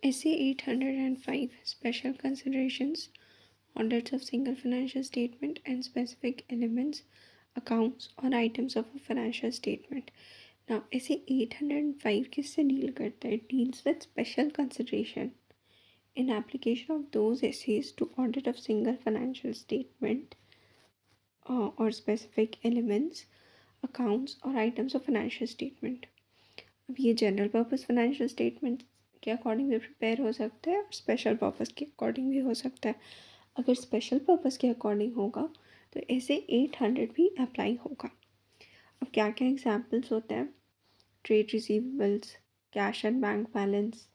Essay 805 Special Considerations, Audits of Single Financial Statement and Specific Elements, Accounts or Items of a Financial Statement. Now, Essay 805 किससे deal करता है? It deals with special consideration in application of those essays to audit of single financial statement or specific elements, accounts or items of financial statement. अब ये general purpose financial statement के according भी prepare हो सकता है और special purpose के according भी हो सकता है. अगर स्पेशल पर्पस के अकॉर्डिंग होगा तो ऐसे 800 भी अप्लाई होगा. अब क्या क्या एग्जाम्पल्स होते हैं? Trade receivables, cash and bank balance,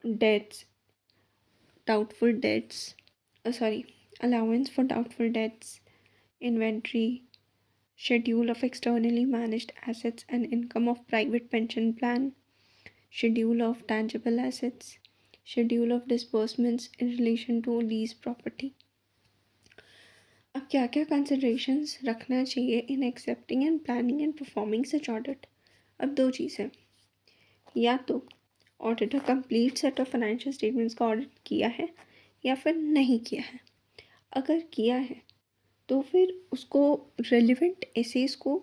debts, doubtful debts, allowance for doubtful debts, inventory, schedule of externally managed assets and income of private pension plan, schedule of tangible assets, schedule of disbursements in relation to lease property. अब क्या क्या considerations रखना चाहिए in accepting and planning and performing such audit? अब दो चीज़ें, या तो auditor complete set of financial statements का ऑडिट किया है या फिर नहीं किया है. अगर किया है तो फिर उसको रेलिवेंट एसेस को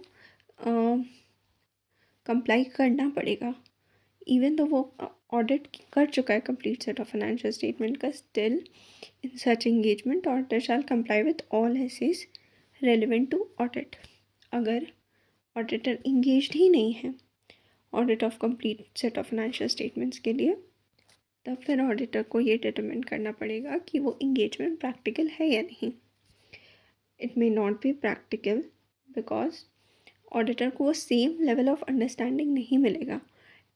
कंप्लाई करना पड़ेगा. इवन तो वो ऑडिट कर चुका है complete set of financial statement का, still in such engagement auditor shall comply with all SAs relevant to audit. अगर ऑडिटर इंगेज्ड ही नहीं है audit of complete set of financial statements के लिए, तब फिर ऑडिटर को ये डिटरमिन करना पड़ेगा कि वो इंगेजमेंट प्रैक्टिकल है या नहीं. It may not be practical because auditor को वो सेम लेवल ऑफ अंडरस्टैंडिंग नहीं मिलेगा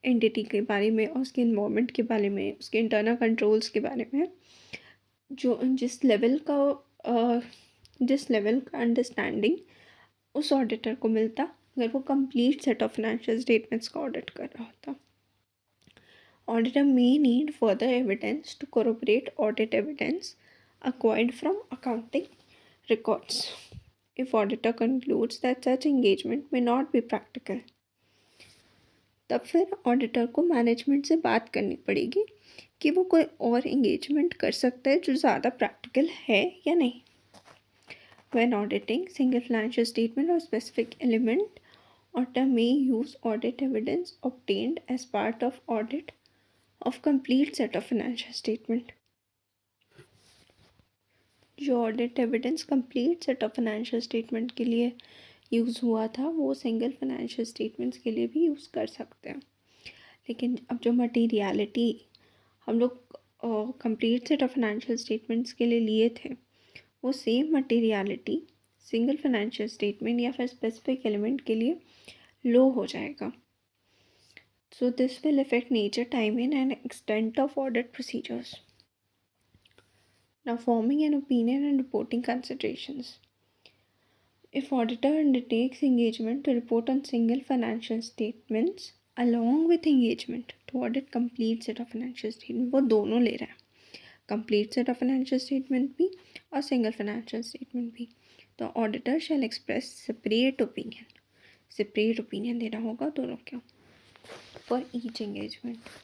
एंटिटी के बारे में और उसके इन्वॉल्वमेंट के बारे में, उसके इंटरनल कंट्रोल्स के बारे में, जो जिस लेवल का अंडरस्टैंडिंग उस ऑडिटर को मिलता अगर वो complete set of financial statements का ऑडिट कर रहा होता. Auditor may need further evidence to corroborate audit evidence acquired from accounting records if auditor concludes that such engagement may not be practical. तब फिर ऑडिटर को मैनेजमेंट से बात करनी पड़ेगी कि वो कोई और इंगेजमेंट कर सकता है जो ज़्यादा प्रैक्टिकल है या नहीं. When auditing single financial statement or specific element, auditor may use audit evidence obtained as part of audit of complete set of financial statement. जो audit evidence complete set of financial statement के लिए use हुआ था वो single financial statements के लिए भी use कर सकते हैं. लेकिन अब जो मटीरियलिटी हम लोग complete set of financial statements के लिए लिए थे वो same materiality single financial statement या फिर स्पेसिफिक एलिमेंट के लिए लो हो जाएगा. So this will affect nature, timing and extent of audit procedures. Now, forming an opinion and reporting considerations. If auditor undertakes engagement to report on single financial statements along with engagement to audit complete set of financial statement, वो दोनों ले रहा है, complete set of financial statement भी और single financial statement भी, तो auditor shall express separate opinion देना होगा दोनों क्यों for each engagement.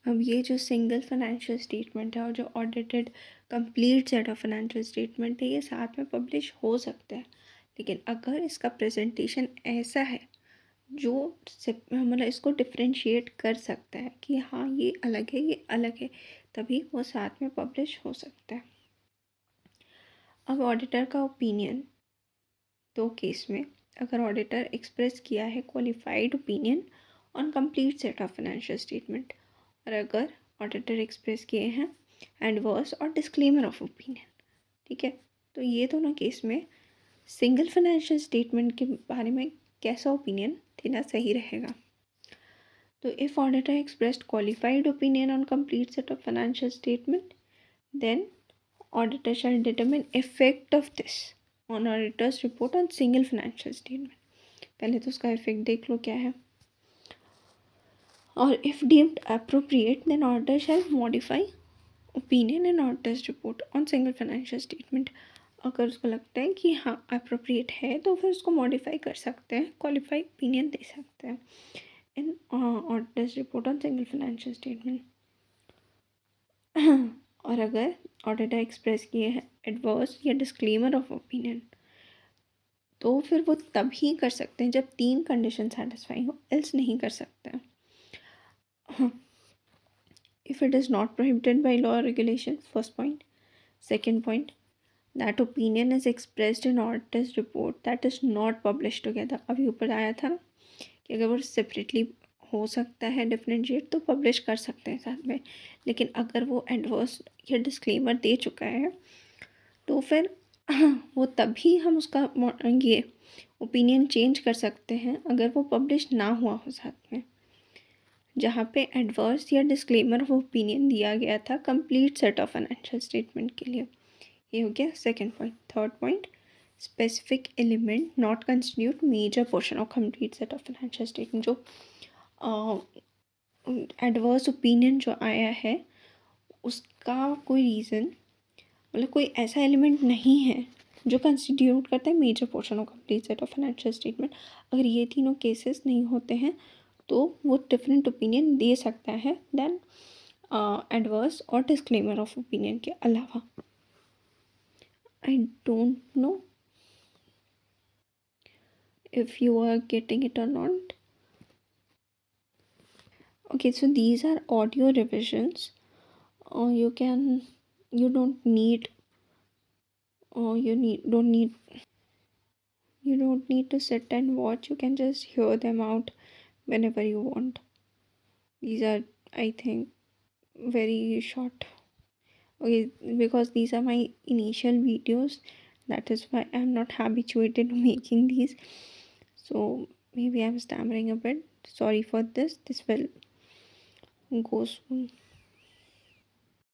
अब ये जो सिंगल फाइनेंशियल स्टेटमेंट है और जो audited complete set of financial statement है ये साथ में पब्लिश हो सकते हैं. लेकिन अगर इसका प्रेजेंटेशन ऐसा है जो मतलब इसको डिफ्रेंशिएट कर सकता है कि हाँ ये अलग है ये अलग है, तभी वो साथ में पब्लिश हो सकता है. अब ऑडिटर का ओपिनियन दो केस में, अगर ऑडिटर एक्सप्रेस किया है qualified opinion on complete set of financial statement और अगर ऑडिटर एक्सप्रेस किए हैं एडवर्स और डिस्क्लेमर ऑफ ओपिनियन, ठीक है, तो ये दोनों केस में सिंगल फाइनेंशियल स्टेटमेंट के बारे में कैसा ओपिनियन देना सही रहेगा. तो if auditor expressed qualified opinion on complete set of financial statement then auditor shall determine effect of this on auditor's report on single financial statement. पहले तो उसका इफेक्ट देख लो क्या है. और if deemed appropriate then auditor shall modify opinion in auditor's report on single financial statement. अगर उसको लगता है कि हाँ अप्रोप्रिएट है तो फिर उसको मॉडिफाई कर सकते हैं, क्वालिफाई ओपिनियन दे सकते हैं. in auditor's report on single financial statement. और अगर ऑडिटर एक्सप्रेस किए हैं एडवर्स या डिस्क्लेमर ऑफ ओपिनियन, तो फिर वो तभी कर सकते हैं जब 3 कंडीशन सेटिस्फाई हो, एल्स नहीं कर सकते हैं. If it is not prohibited by law or regulation, first point. Second point, that opinion is expressed in auditor's report that is not published together. अभी ऊपर आया था ना कि अगर वो सेपरेटली हो सकता है डिफरेंशिएट तो पब्लिश कर सकते हैं साथ में, लेकिन अगर वो एडवर्स या डिस्क्लेमर दे चुका है तो फिर वो तभी हम उसका ये ओपिनियन चेंज कर सकते हैं अगर वो पब्लिश ना हुआ हो साथ में, जहाँ पे एडवर्स या डिस्क्लेमर ऑफ ओपिनियन दिया गया था complete set of financial statement के लिए. ये हो गया second point. Third point, specific element not constitute major portion of complete set of financial statement. जो एडवर्स ओपिनियन जो आया है उसका कोई रीज़न, मतलब कोई ऐसा एलिमेंट नहीं है जो कंस्टिट्यूट करता है major portion of complete set of financial statement. अगर ये तीनों केसेस नहीं होते हैं तो वो डिफरेंट ओपिनियन दे सकता है देन एडवर्स और डिस्क्लेमर ऑफ ओपिनियन के अलावा. I don't know if you are getting it or not. Okay, so these are audio revisions. You can, you don't need, you don't need to sit and watch. You can just hear them out whenever you want. These are, I think, very short. Okay, because these are my initial videos, that is why I'm not habituated to making these. So maybe I'm stammering a bit. Sorry for this. This will go soon.